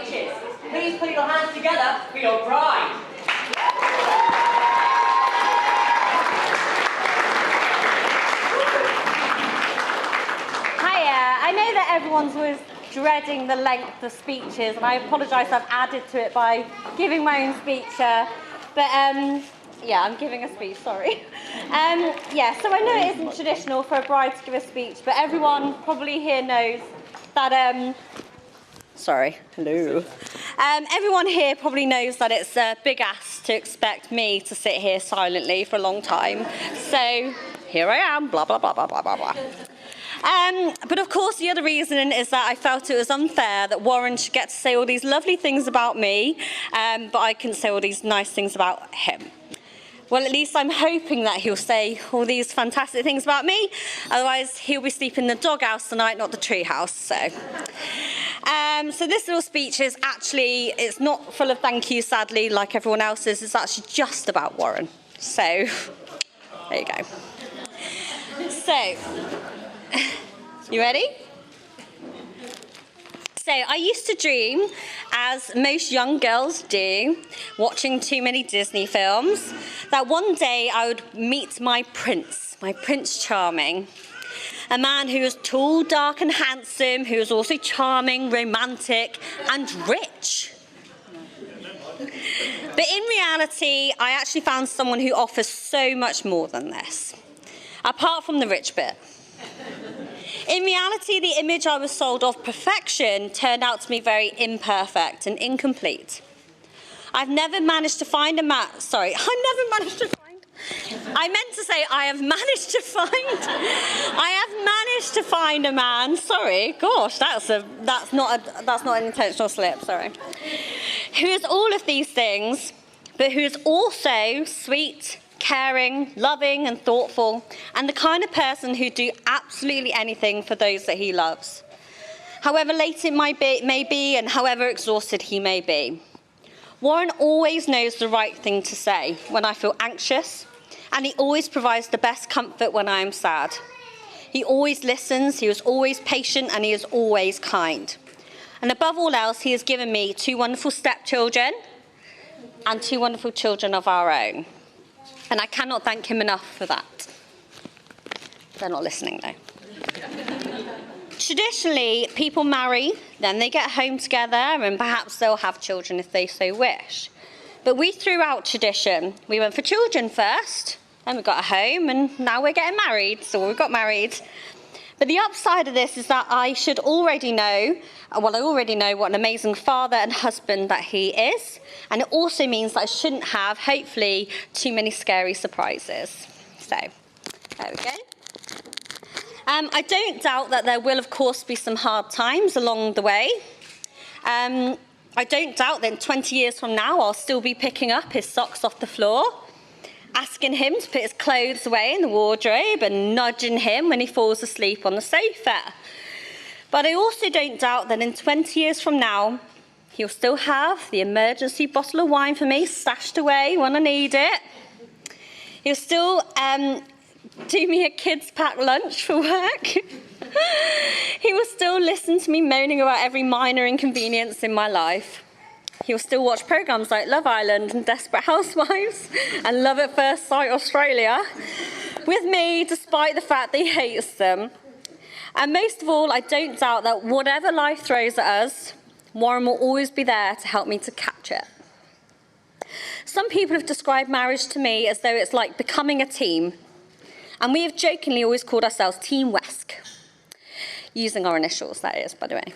speeches. Please put your hands together for your bride. Hiya. I know that everyone's always dreading the length of speeches, and I apologise I've added to it by giving my own speech. Yeah, I'm giving a speech, sorry. So I know it isn't traditional for a bride to give a speech, but everyone probably here knows that, hello. Everyone here probably knows that it's a big ask to expect me to sit here silently for a long time. So here I am, blah, blah, blah, blah, blah, blah, blah. But of course the other reason is that I felt it was unfair that Warren should get to say all these lovely things about me, but I couldn't say all these nice things about him. Well, at least I'm hoping that he'll say all these fantastic things about me, otherwise he'll be sleeping in the doghouse tonight, not the treehouse. So this little speech is actually, it's not full of thank you, sadly, like everyone else's. It's actually just about Warren. So, there you go. So, you ready? So I used to dream, as most young girls do, watching too many Disney films, that one day I would meet my Prince Charming. A man who was tall, dark and handsome, who was also charming, romantic and rich. But in reality, I actually found someone who offers so much more than this, apart from the rich bit. In reality, the image I was sold of perfection turned out to be very imperfect and incomplete. I have managed to find a man that's not an intentional slip, sorry. Who is all of these things, but who is also sweet, caring, loving and thoughtful, and the kind of person who'd do absolutely anything for those that he loves, however late it may be and however exhausted he may be. Warren always knows the right thing to say when I feel anxious, and he always provides the best comfort when I am sad. He always listens, he is always patient, and he is always kind. And above all else, he has given me 2 wonderful stepchildren and 2 wonderful children of our own. And I cannot thank him enough for that. They're not listening, though. Traditionally, people marry, then they get home together, and perhaps they'll have children if they so wish. But we threw out tradition. We went for children first, then we got a home, and now we're getting married, so we got married. But the upside of this is that I already know what an amazing father and husband that he is. And it also means that I shouldn't have, hopefully, too many scary surprises. So, there we go. I don't doubt that there will, of course, be some hard times along the way. I don't doubt that in 20 years from now, I'll still be picking up his socks off the floor, asking him to put his clothes away in the wardrobe and nudging him when he falls asleep on the sofa. But I also don't doubt that in 20 years from now, he'll still have the emergency bottle of wine for me stashed away when I need it. He'll still do me a kids' packed lunch for work. He will still listen to me moaning about every minor inconvenience in my life. He will still watch programmes like Love Island and Desperate Housewives and Love at First Sight Australia with me, despite the fact that he hates them. And most of all, I don't doubt that whatever life throws at us, Warren will always be there to help me to catch it. Some people have described marriage to me as though it's like becoming a team. And we have jokingly always called ourselves Team Wesk. Using our initials, that is, by the way.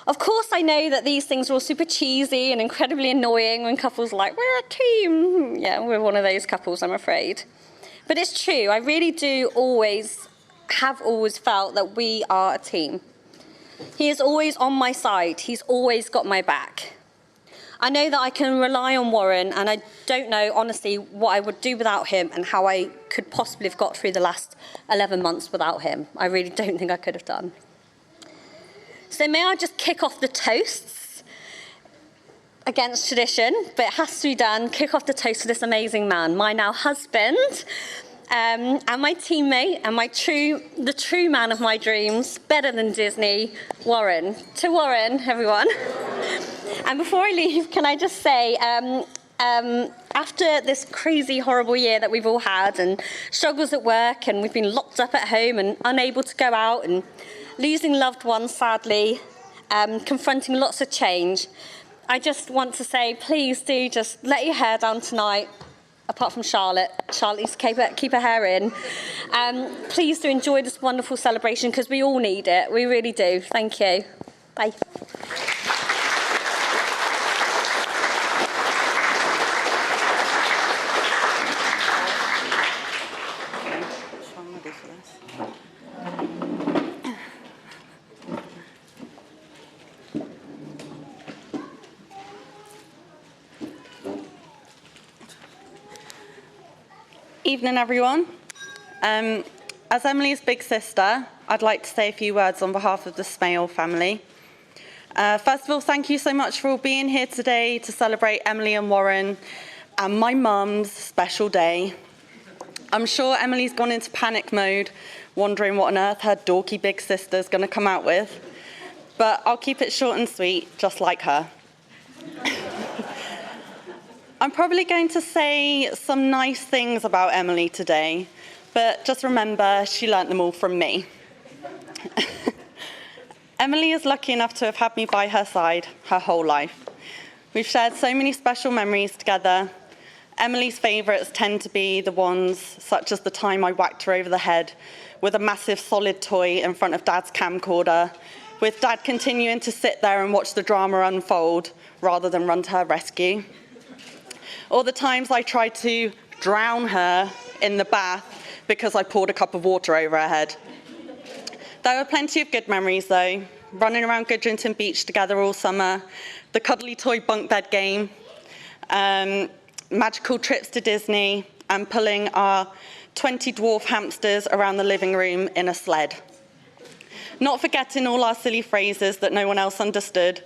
Of course, I know that these things are all super cheesy and incredibly annoying when couples are like, we're a team. Yeah, we're one of those couples, I'm afraid. But it's true. I really have always felt that we are a team. He is always on my side. He's always got my back. I know that I can rely on Warren, and I don't know, honestly, what I would do without him and how I could possibly have got through the last 11 months without him. I really don't think I could have done. So may I just kick off the toasts against tradition, but it has to be done. Kick off the toast to this amazing man, my now husband, and my teammate, and the true man of my dreams, better than Disney, Warren. To Warren, everyone. And before I leave, can I just say, after this crazy, horrible year that we've all had and struggles at work and we've been locked up at home and unable to go out and losing loved ones, sadly, confronting lots of change, I just want to say, please do just let your hair down tonight. Apart from Charlotte. Charlotte needs to keep her hair in. Please do enjoy this wonderful celebration because we all need it. We really do. Thank you. Bye. Evening, everyone. As Emily's big sister, I'd like to say a few words on behalf of the Smale family. First of all, thank you so much for all being here today to celebrate Emily and Warren and my mum's special day. I'm sure Emily's gone into panic mode, wondering what on earth her dorky big sister's going to come out with. But I'll keep it short and sweet, just like her. I'm probably going to say some nice things about Emily today, but just remember, she learnt them all from me. Emily is lucky enough to have had me by her side her whole life. We've shared so many special memories together. Emily's favourites tend to be the ones such as the time I whacked her over the head with a massive solid toy in front of Dad's camcorder, with Dad continuing to sit there and watch the drama unfold rather than run to her rescue. Or the times I tried to drown her in the bath because I poured a cup of water over her head. There were plenty of good memories though, running around Goodrington Beach together all summer, the cuddly toy bunk bed game, magical trips to Disney, and pulling our 20 dwarf hamsters around the living room in a sled. Not forgetting all our silly phrases that no one else understood.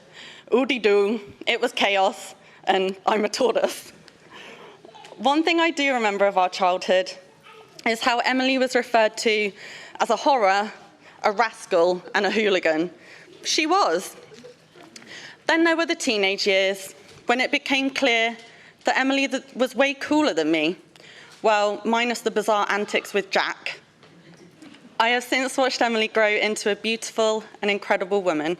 Oodie-doo, it was chaos, and I'm a tortoise. One thing I do remember of our childhood is how Emily was referred to as a horror, a rascal, and a hooligan. She was. Then there were the teenage years, when it became clear that Emily was way cooler than me. Well, minus the bizarre antics with Jack. I have since watched Emily grow into a beautiful and incredible woman.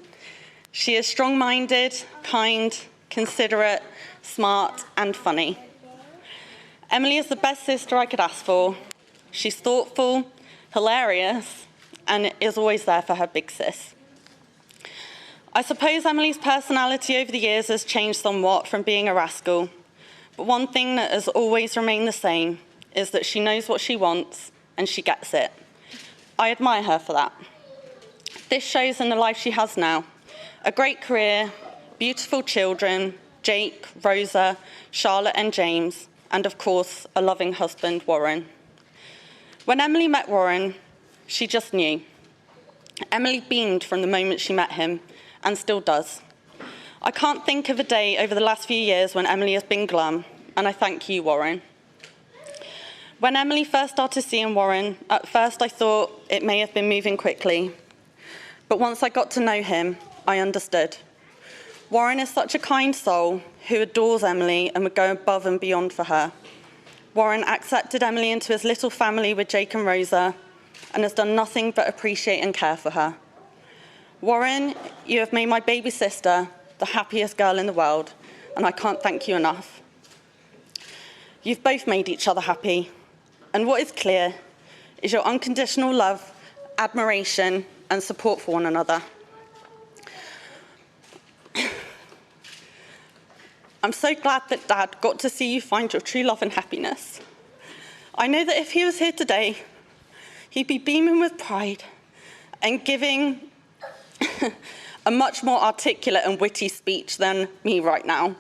She is strong-minded, kind, considerate, smart, and funny. Emily is the best sister I could ask for. She's thoughtful, hilarious, and is always there for her big sis. I suppose Emily's personality over the years has changed somewhat from being a rascal, but one thing that has always remained the same is that she knows what she wants and she gets it. I admire her for that. This shows in the life she has now. A great career, beautiful children, Jake, Rosa, Charlotte and James, and of course, a loving husband, Warren. When Emily met Warren, she just knew. Emily beamed from the moment she met him, and still does. I can't think of a day over the last few years when Emily has been glum, and I thank you, Warren. When Emily first started seeing Warren, at first I thought it may have been moving quickly. But once I got to know him, I understood. Warren is such a kind soul who adores Emily and would go above and beyond for her. Warren accepted Emily into his little family with Jake and Rosa and has done nothing but appreciate and care for her. Warren, you have made my baby sister the happiest girl in the world, and I can't thank you enough. You've both made each other happy, and what is clear is your unconditional love, admiration, and support for one another. I'm so glad that Dad got to see you find your true love and happiness. I know that if he was here today, he'd be beaming with pride and giving a much more articulate and witty speech than me right now,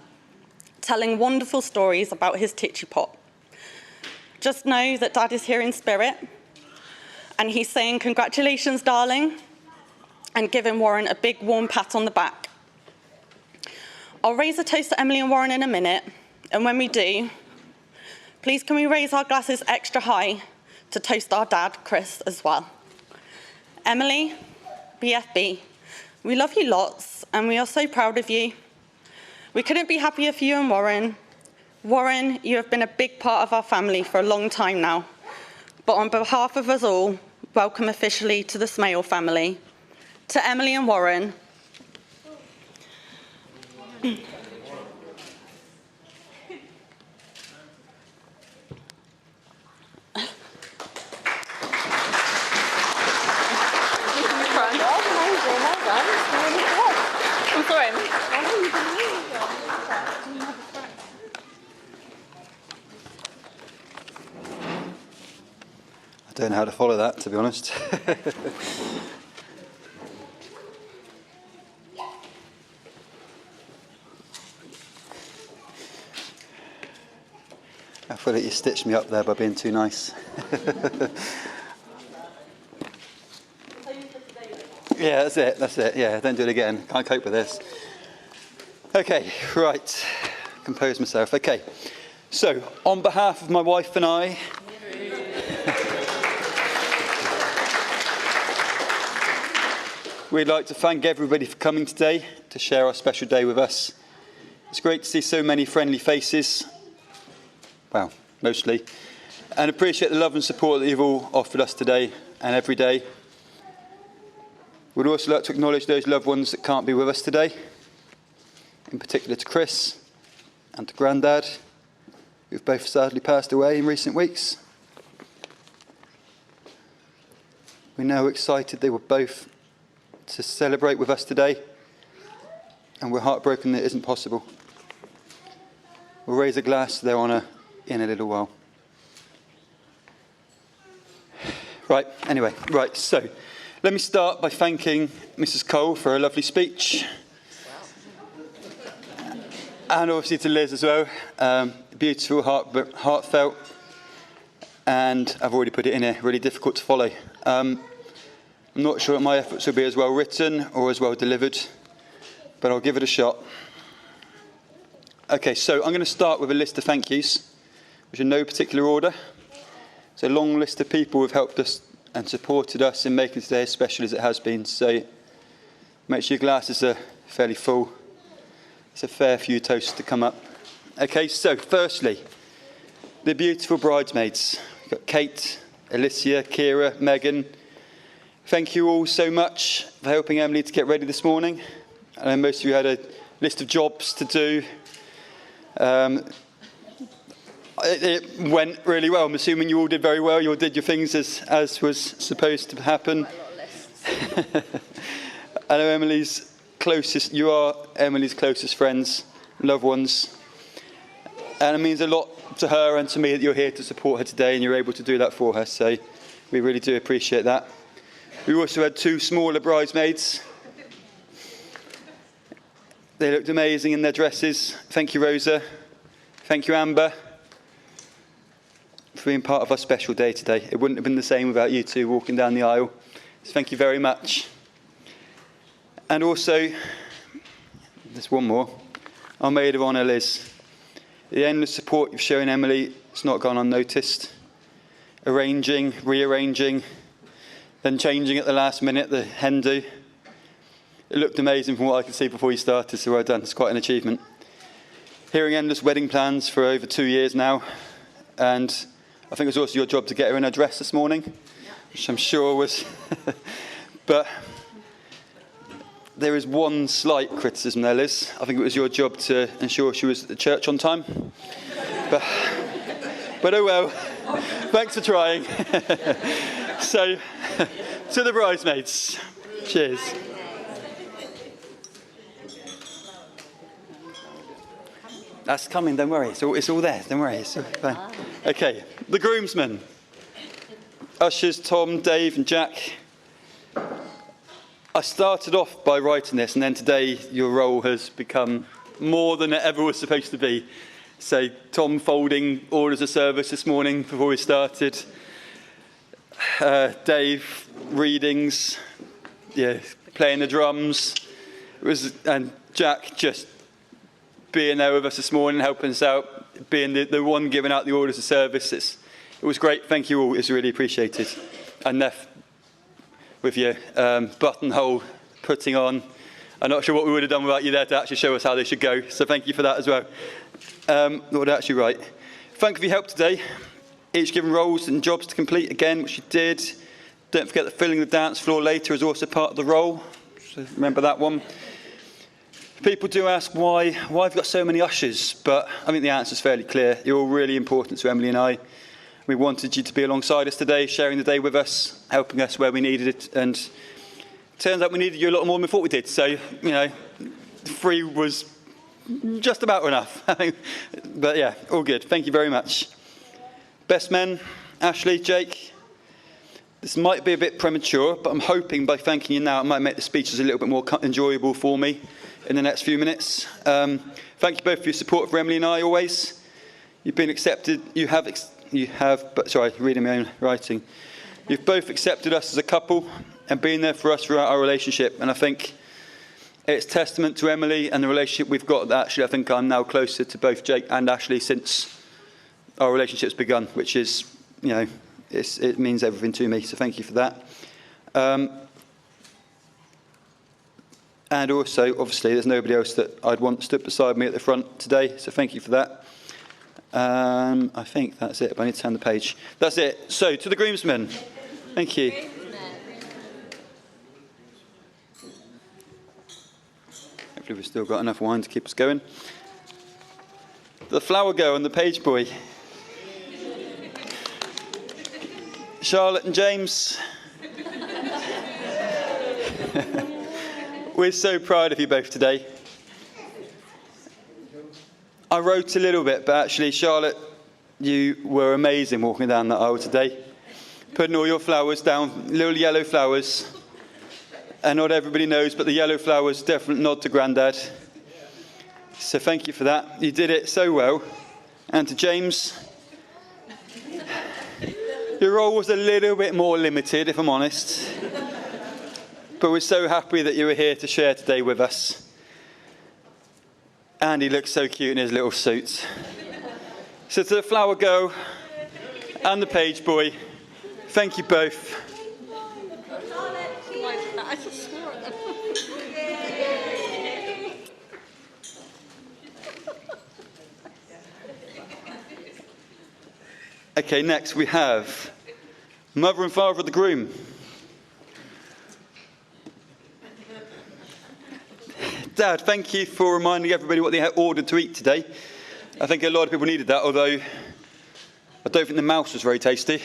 telling wonderful stories about his titchy pop. Just know that Dad is here in spirit, and he's saying, "Congratulations, darling," and giving Warren a big warm pat on the back. I'll raise a toast to Emily and Warren in a minute, and when we do, please can we raise our glasses extra high to toast our dad, Chris, as well. Emily, BFB, we love you lots, and we are so proud of you. We couldn't be happier for you and Warren. Warren, you have been a big part of our family for a long time now. But on behalf of us all, welcome officially to the Smale family. To Emily and Warren, I'm sorry. I don't know how to follow that, to be honest. I feel like you stitched me up there by being too nice. Yeah, that's it. Yeah, don't do it again. Can't cope with this. Okay, right. Compose myself. Okay, so on behalf of my wife and I, we'd like to thank everybody for coming today to share our special day with us. It's great to see so many friendly faces, well, mostly, and appreciate the love and support that you've all offered us today and every day. We'd also like to acknowledge those loved ones that can't be with us today, in particular to Chris and to Grandad, who've both sadly passed away in recent weeks. We know how excited they were both to celebrate with us today, and we're heartbroken that it isn't possible. We'll raise a glass to their honour in a little while. Right, so let me start by thanking Mrs. Cole for a lovely speech. And obviously to Liz as well. Beautiful, heartfelt, and I've already put it in here, really difficult to follow. I'm not sure that my efforts will be as well written or as well delivered, but I'll give it a shot. Okay, so I'm going to start with a list of thank yous, which are in no particular order. It's a long list of people who've helped us and supported us in making today as special as it has been. So make sure your glasses are fairly full. It's a fair few toasts to come up. Okay, so firstly, the beautiful bridesmaids. We've got Kate, Alicia, Kira, Megan. Thank you all so much for helping Emily to get ready this morning. I know most of you had a list of jobs to do. It went really well. I'm assuming you all did very well. You all did your things as was supposed to happen. I know you are Emily's closest friends, loved ones. And it means a lot to her and to me that you're here to support her today and you're able to do that for her. So we really do appreciate that. We also had 2 smaller bridesmaids. They looked amazing in their dresses. Thank you, Rosa. Thank you, Amber, for being part of our special day today. It wouldn't have been the same without you 2 walking down the aisle. So thank you very much. And also, there's one more, our maid of honour, Liz. The endless support you've shown Emily, it's not gone unnoticed. Arranging, rearranging, then changing at the last minute, the hen do. It looked amazing from what I could see before you started, so well done. It's quite an achievement. Hearing endless wedding plans for over 2 years now, and I think it was also your job to get her in her dress this morning, which I'm sure was... But there is one slight criticism there, Liz. I think it was your job to ensure she was at church on time. But oh well, thanks for trying. So, to the bridesmaids. Cheers. That's coming, don't worry. It's all there, don't worry. It's all fine. Okay, the groomsmen. Ushers, Tom, Dave and Jack. I started off by writing this, and then today your role has become more than it ever was supposed to be. So Tom folding orders of service this morning before we started. Dave, readings, playing the drums. And Jack just being there with us this morning, helping us out, being the one giving out the orders of service. It was great. Thank you all. It's really appreciated. And Neff, with your buttonhole putting on. I'm not sure what we would have done without you there to actually show us how they should go. So thank you for that as well. What would I actually write? Thank you for your help today. Each given roles and jobs to complete again, which you did. Don't forget that filling the dance floor later is also part of the role. So remember that one. People do ask why I've got so many ushers, but I think the answer is fairly clear. You're all really important to Emily and I. We wanted you to be alongside us today, sharing the day with us, helping us where we needed it, and it turns out we needed you a lot more than we thought we did. So, 3 was just about enough. But yeah, all good. Thank you very much. Best men, Ashley, Jake. This might be a bit premature, but I'm hoping by thanking you now, it might make the speeches a little bit more enjoyable for me in the next few minutes. Thank you both for your support for Emily and I always. You've been accepted. Reading my own writing. You've both accepted us as a couple and been there for us throughout our relationship. And I think it's testament to Emily and the relationship we've got that actually I think I'm now closer to both Jake and Ashley since our relationship's begun, which is, it means everything to me. So thank you for that. And also, obviously, there's nobody else that I'd want stood beside me at the front today. So thank you for that. I think that's it, but I need to turn the page. That's it. So, to the groomsmen. Thank you. Hopefully we've still got enough wine to keep us going. The flower girl and the page boy. Charlotte and James. We're so proud of you both today. I wrote a little bit, but actually, Charlotte, you were amazing walking down that aisle today. Putting all your flowers down, little yellow flowers. And not everybody knows, but the yellow flowers definitely nod to Grandad. So thank you for that. You did it so well. And to James, your role was a little bit more limited, if I'm honest. But we're so happy that you were here to share today with us. And he looks so cute in his little suit. So to the flower girl and the page boy, thank you both. Okay, next we have mother and father of the groom. Dad, thank you for reminding everybody what they had ordered to eat today. I think a lot of people needed that, although I don't think the mouse was very tasty.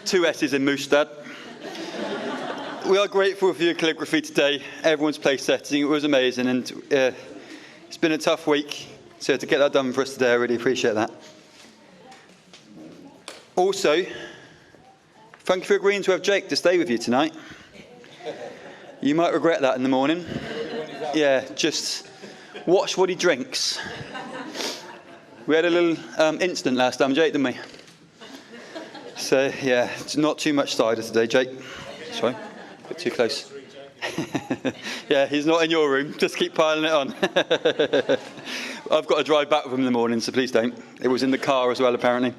2 S's in mousse, Dad. We are grateful for your calligraphy today, everyone's place setting. It was amazing, and it's been a tough week. So to get that done for us today, I really appreciate that. Also, thank you for agreeing to have Jake to stay with you tonight. You might regret that in the morning. Yeah, just watch what he drinks. We had a little incident last time, Jake, didn't we? So, yeah, it's not too much cider today, Jake. Sorry, a bit too close. Yeah, he's not in your room. Just keep piling it on. I've got to drive back with him in the morning, so please don't. It was in the car as well, apparently.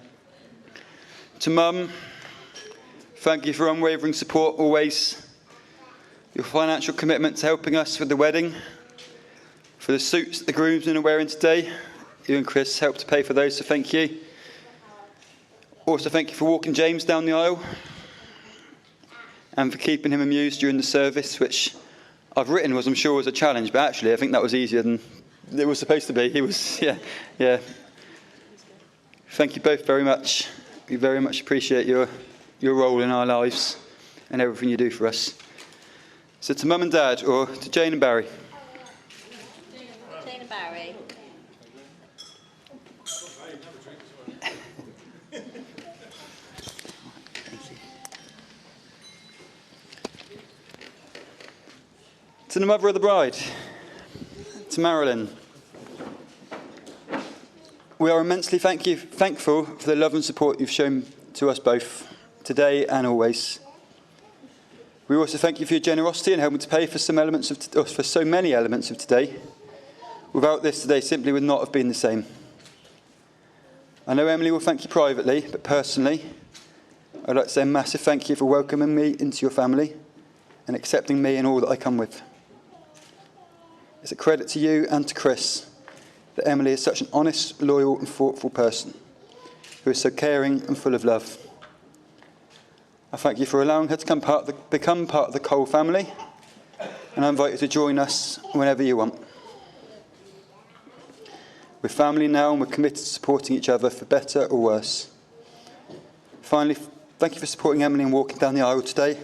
To Mum, thank you for unwavering support always. Your financial commitment to helping us with the wedding. For the suits the groomsmen are wearing today. You and Chris helped to pay for those, so thank you. Also, thank you for walking James down the aisle. And for keeping him amused during the service, which I've written I'm sure was a challenge, but actually I think that was easier than it was supposed to be. He was, yeah. Thank you both very much. We very much appreciate your role in our lives and everything you do for us. So to Mum and Dad, or to Jane and Barry. Jane and Barry. To the mother of the bride, to Marilyn. We are immensely thankful for the love and support you've shown to us both, today and always. We also thank you for your generosity in helping to pay for for so many elements of today. Without this, today simply would not have been the same. I know Emily will thank you privately, but personally, I'd like to say a massive thank you for welcoming me into your family and accepting me and all that I come with. It's a credit to you and to Chris that Emily is such an honest, loyal and thoughtful person who is so caring and full of love. I thank you for allowing her to become part of the Cole family, and I invite you to join us whenever you want. We're family now and we're committed to supporting each other for better or worse. Finally, thank you for supporting Emily and walking down the aisle today,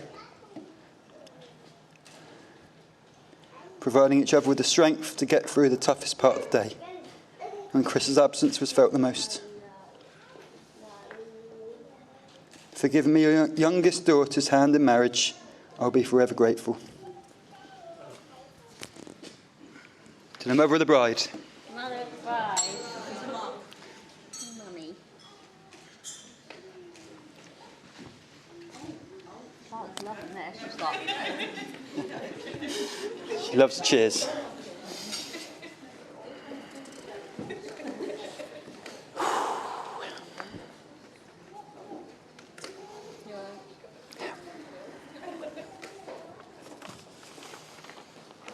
providing each other with the strength to get through the toughest part of the day, when Chris's absence was felt the most. For giving me your youngest daughter's hand in marriage, I'll be forever grateful. To the mother of the bride. Mother of the bride. Mummy. Charlotte's loving this. She's like... She loves the cheers.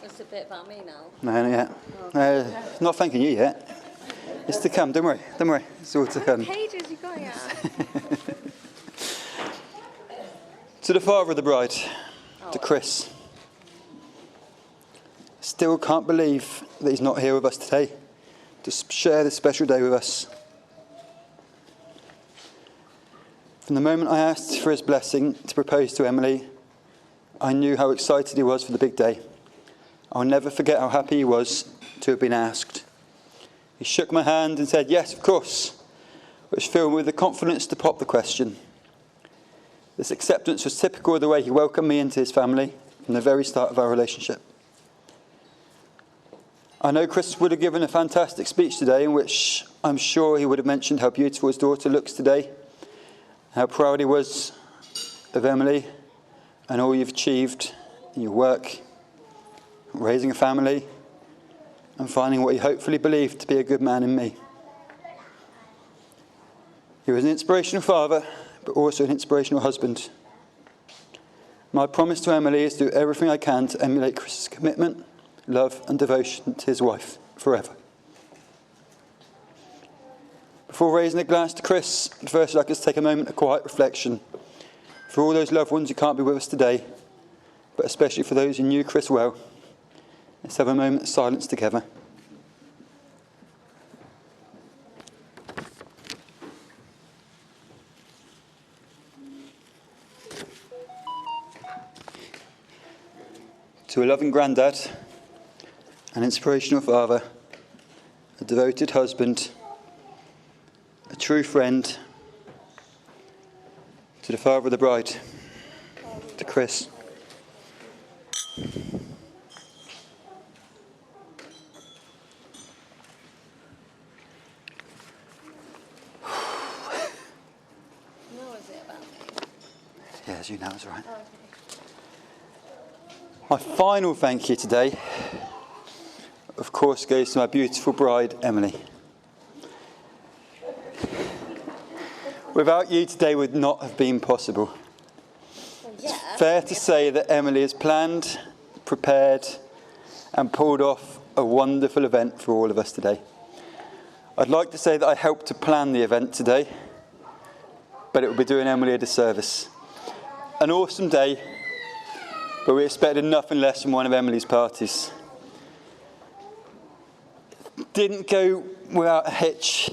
It's a bit about me now. No, not yet. Not thanking you yet. It's to come, don't worry. Don't worry. It's all to come. Pages you got, yeah. To the father of the bride, to Chris. Still can't believe that he's not here with us today to share this special day with us. From the moment I asked for his blessing to propose to Emily, I knew how excited he was for the big day. I'll never forget how happy he was to have been asked. He shook my hand and said, "Yes, of course," which filled me with the confidence to pop the question. This acceptance was typical of the way he welcomed me into his family from the very start of our relationship. I know Chris would have given a fantastic speech today in which I'm sure he would have mentioned how beautiful his daughter looks today, how proud he was of Emily and all you've achieved in your work, raising a family, and finding what he hopefully believed to be a good man in me. He was an inspirational father, but also an inspirational husband. My promise to Emily is to do everything I can to emulate Chris's commitment, love and devotion to his wife forever. Before raising a glass to Chris, first I'd like us to take a moment of quiet reflection for all those loved ones who can't be with us today, but especially for those who knew Chris well. Let's have a moment of silence together. To a loving granddad, an inspirational father, a devoted husband, a true friend, to the father of the bride, to Chris. Yeah, as you know, it's all right. My final thank you today, of course, goes to my beautiful bride, Emily. Without you, today would not have been possible. It's fair to say that Emily has planned, prepared, and pulled off a wonderful event for all of us today. I'd like to say that I helped to plan the event today, but it would be doing Emily a disservice. An awesome day, but we expected nothing less from one of Emily's parties. Didn't go without a hitch.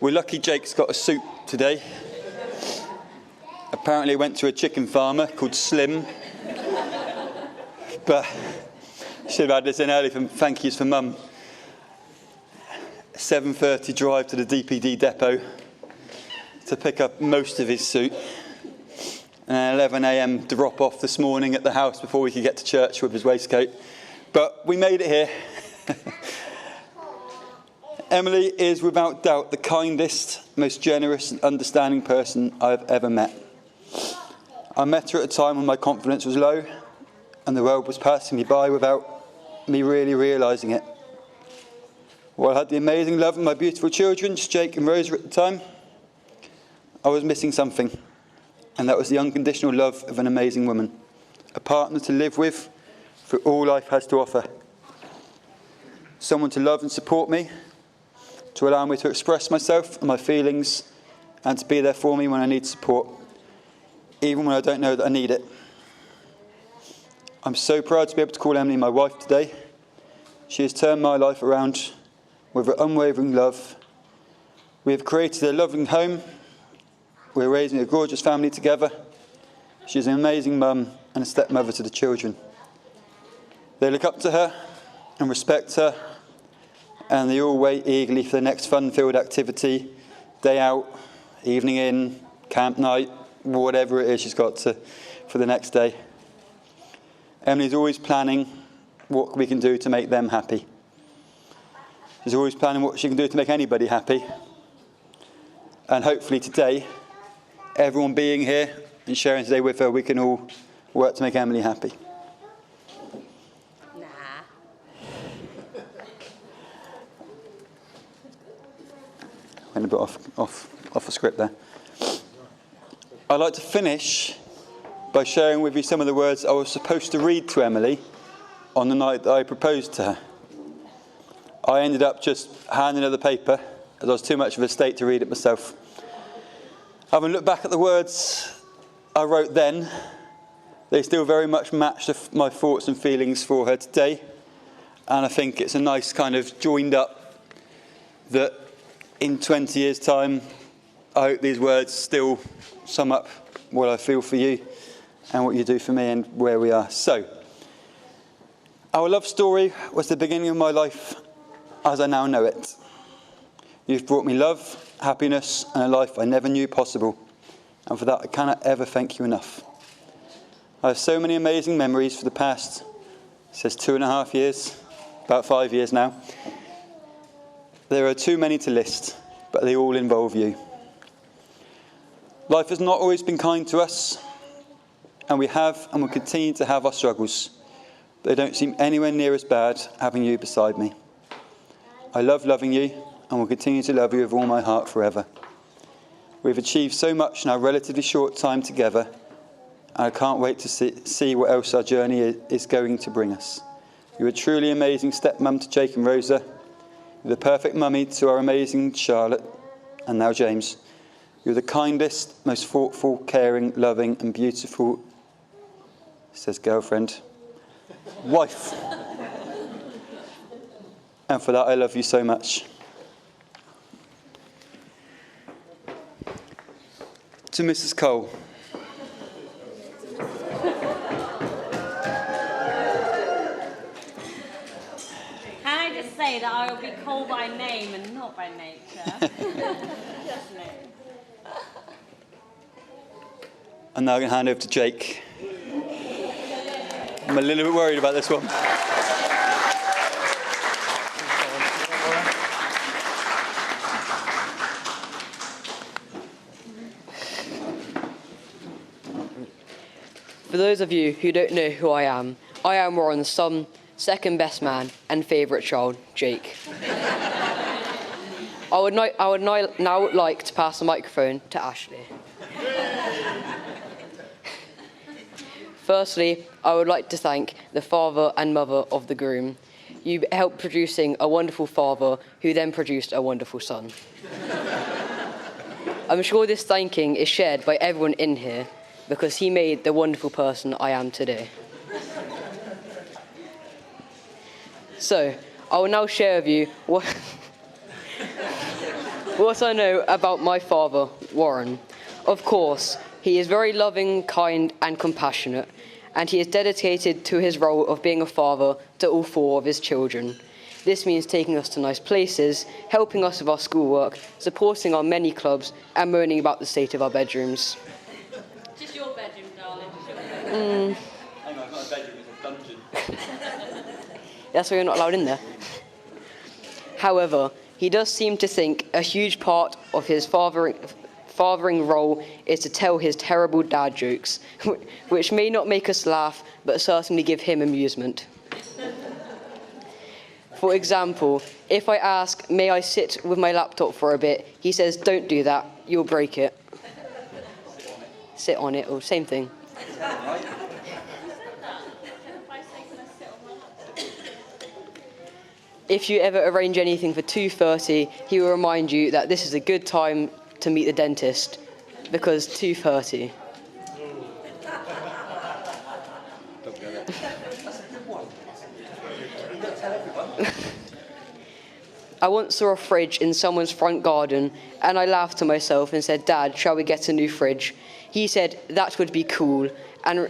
We're lucky Jake's got a suit today. Apparently went to a chicken farmer called Slim. But should have had this in early for thank yous for Mum. 7:30 drive to the DPD depot to pick up most of his suit. And an 11 a.m. drop off this morning at the house before we could get to church with his waistcoat. But we made it here. Emily is without doubt the kindest, most generous and understanding person I've ever met. I met her at a time when my confidence was low and the world was passing me by without me really realising it. While I had the amazing love of my beautiful children, Jake and Rosa at the time, I was missing something, and that was the unconditional love of an amazing woman, a partner to live with through all life has to offer, someone to love and support me, to allow me to express myself and my feelings, and to be there for me when I need support, even when I don't know that I need it. I'm so proud to be able to call Emily my wife today. She has turned my life around with her unwavering love. We have created a loving home. We're raising a gorgeous family together. She's an amazing mum and a stepmother to the children. They look up to her and respect her, and they all wait eagerly for the next fun-filled activity, day out, evening in, camp night, whatever it is she's got for the next day. Emily's always planning what we can do to make them happy. She's always planning what she can do to make anybody happy. And hopefully today, everyone being here and sharing today with her, we can all work to make Emily happy. Nah. Went a bit off the script there. I'd like to finish by sharing with you some of the words I was supposed to read to Emily on the night that I proposed to her. I ended up just handing her the paper, as I was too much of a state to read it myself. Having looked back at the words I wrote then, they still very much match my thoughts and feelings for her today. And I think it's a nice kind of joined up that in 20 years' time, I hope these words still sum up what I feel for you and what you do for me and where we are. So, our love story was the beginning of my life as I now know it. You've brought me love, happiness, and a life I never knew possible. And for that, I cannot ever thank you enough. I have so many amazing memories for the past, it says 2.5 years, about 5 years now. There are too many to list, but they all involve you. Life has not always been kind to us, and we have and will continue to have our struggles. But they don't seem anywhere near as bad having you beside me. I love loving you and will continue to love you with all my heart forever. We've achieved so much in our relatively short time together, and I can't wait to see what else our journey is going to bring us. You're a truly amazing stepmum to Jake and Rosa. You're the perfect mummy to our amazing Charlotte, and now James. You're the kindest, most thoughtful, caring, loving, and beautiful, says girlfriend, wife. And for that, I love you so much. To Mrs. Cole. Can I just say that I will be called by name and not by nature? Just name. I'm now going to hand over to Jake. I'm a little bit worried about this one. For those of you who don't know who I am Warren's son, second best man, and favourite child, Jake. I would now like to pass the microphone to Ashley. Firstly, I would like to thank the father and mother of the groom. You helped producing a wonderful father who then produced a wonderful son. I'm sure this thanking is shared by everyone in here because he made the wonderful person I am today. So, I will now share with you what I know about my father, Warren. Of course, he is very loving, kind, and compassionate, and he is dedicated to his role of being a father to all 4 of his children. This means taking us to nice places, helping us with our schoolwork, supporting our many clubs, and moaning about the state of our bedrooms. Just your bedroom, darling. Just your bedroom. Hang on, it's not a bedroom, it's a dungeon. That's why you're not allowed in there. However, he does seem to think a huge part of his fathering role is to tell his terrible dad jokes, which may not make us laugh, but certainly give him amusement. For example, if I ask, may I sit with my laptop for a bit, he says, don't do that, you'll break it. Sit on it, or same thing. If you ever arrange anything for 2:30, he will remind you that this is a good time to meet the dentist, because 2:30. I once saw a fridge in someone's front garden, and I laughed to myself and said, "Dad, shall we get a new fridge?" He said, "That would be cool," and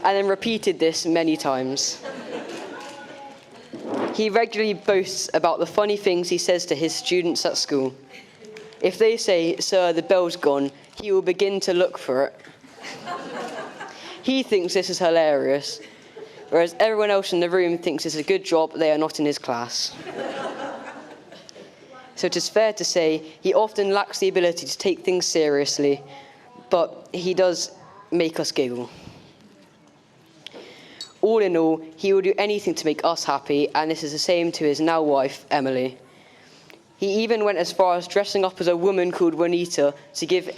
then repeated this many times. He regularly boasts about the funny things he says to his students at school. If they say, "Sir, the bell's gone," he will begin to look for it. He thinks this is hilarious, whereas everyone else in the room thinks it's a good job they are not in his class. So it is fair to say he often lacks the ability to take things seriously, but he does make us giggle. All in all, he will do anything to make us happy, and this is the same to his now wife, Emily. He even went as far as dressing up as a woman called Juanita to give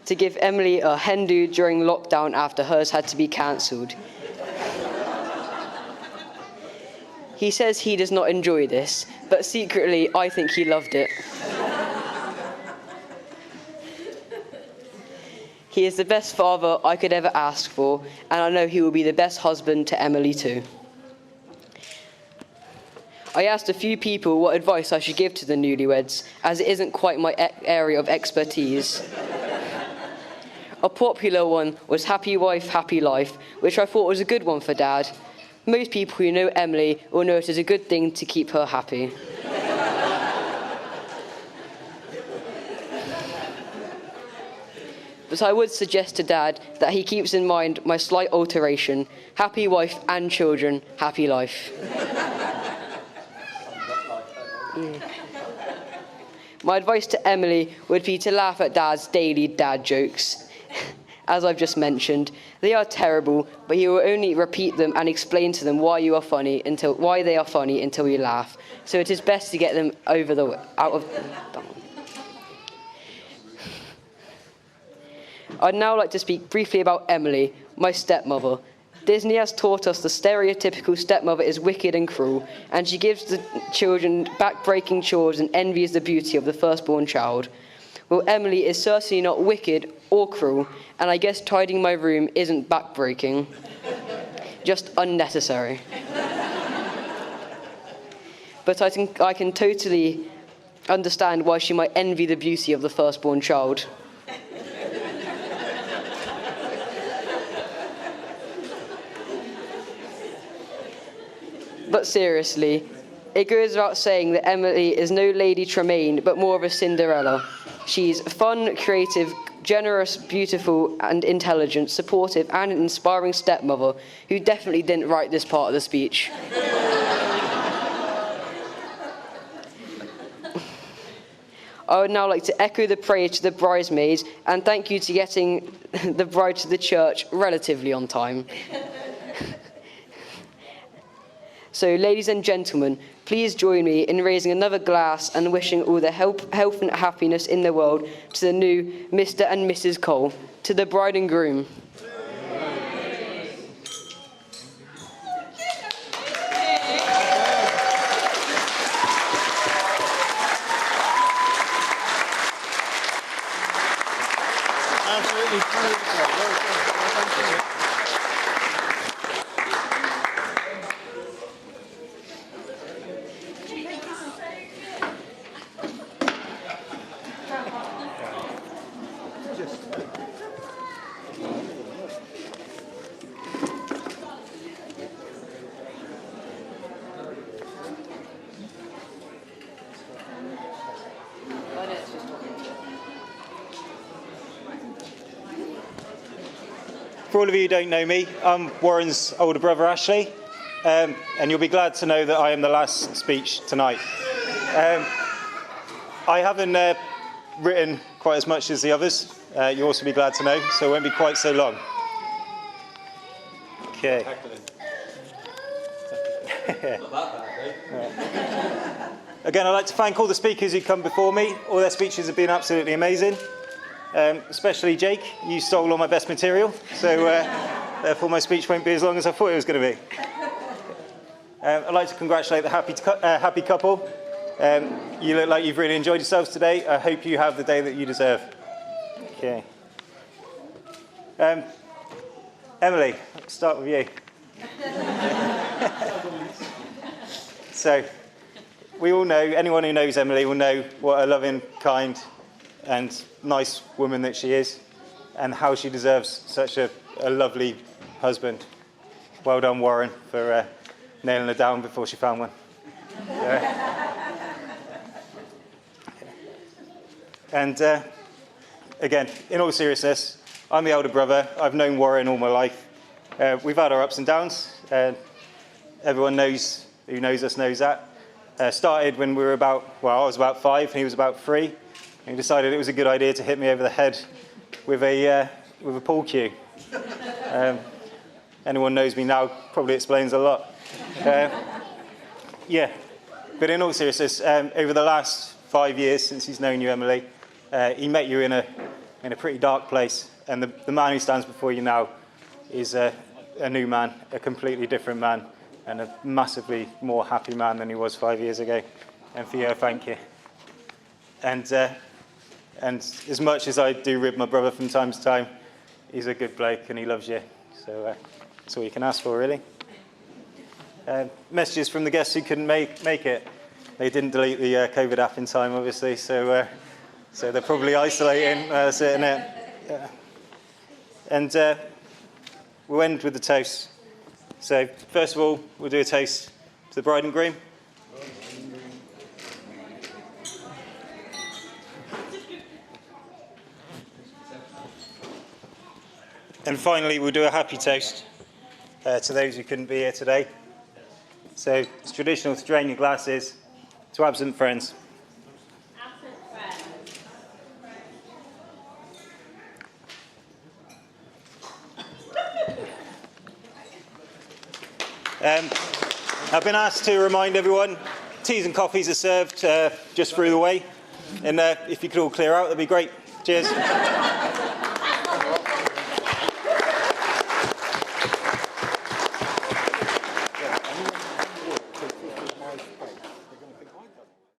to give Emily a hen do during lockdown after hers had to be cancelled. He says he does not enjoy this, but secretly I think he loved it. He is the best father I could ever ask for, and I know he will be the best husband to Emily too. I asked a few people what advice I should give to the newlyweds, as it isn't quite my area of expertise. A popular one was happy wife, happy life, which I thought was a good one for Dad. Most people who know Emily will know it is a good thing to keep her happy. But I would suggest to Dad that he keeps in mind my slight alteration: happy wife and children, happy life. My advice to Emily would be to laugh at Dad's daily dad jokes. As I've just mentioned, they are terrible, but he will only repeat them and explain to them why they are funny until you laugh. So it is best to get them out of. I'd now like to speak briefly about Emily, my stepmother. Disney has taught us the stereotypical stepmother is wicked and cruel, and she gives the children back-breaking chores and envies the beauty of the firstborn child. Well, Emily is certainly not wicked or cruel, and I guess tidying my room isn't back-breaking, just unnecessary. But I can totally understand why she might envy the beauty of the firstborn child. But seriously, it goes without saying that Emily is no Lady Tremaine, but more of a Cinderella. She's fun, creative, generous, beautiful, and intelligent, supportive, and an inspiring stepmother who definitely didn't write this part of the speech. I would now like to echo the praise to the bridesmaids and thank you to getting the bride to the church relatively on time. So, ladies and gentlemen, please join me in raising another glass and wishing all the health and happiness in the world to the new Mr. and Mrs. Cole, to the bride and groom. Absolutely brilliant. Well done. Thank you. For all of you who don't know me, I'm Warren's older brother, Ashley, and you'll be glad to know that I am the last speech tonight. I haven't written quite as much as the others, you'll also be glad to know, so it won't be quite so long. Okay. Again, I'd like to thank all the speakers who come before me. All their speeches have been absolutely amazing. Especially Jake, you stole all my best material, so therefore my speech won't be as long as I thought it was going to be. I'd like to congratulate the happy couple. You look like you've really enjoyed yourselves today. I hope you have the day that you deserve. Okay. Emily, let's start with you. So, we all know, anyone who knows Emily will know what a loving, kind, and nice woman that she is, and how she deserves such a lovely husband. Well done, Warren, for nailing her down before she found one. And again, in all seriousness, I'm the elder brother. I've known Warren all my life. We've had our ups and downs. Everyone who knows us knows that. Started when we were I was about 5 and he was about 3. And he decided it was a good idea to hit me over the head with a pool cue. Anyone knows me now probably explains a lot. Yeah, but in all seriousness, over the last 5 years since he's known you, Emily, he met you in a pretty dark place, and the man who stands before you now is a new man, a completely different man, and a massively more happy man than he was 5 years ago. And for you, I thank you. And as much as I do rib my brother from time to time, he's a good bloke and he loves you. So that's all you can ask for, really. Messages from the guests who couldn't make it. They didn't delete the COVID app in time, obviously, so they're probably isolating, sitting there. Yeah. And we'll end with the toast. So first of all, we'll do a toast to the bride and groom. And finally, we'll do a happy toast to those who couldn't be here today. So it's traditional to drain your glasses to absent friends. I've been asked to remind everyone, teas and coffees are served just through the way. And if you could all clear out, that'd be great. Cheers.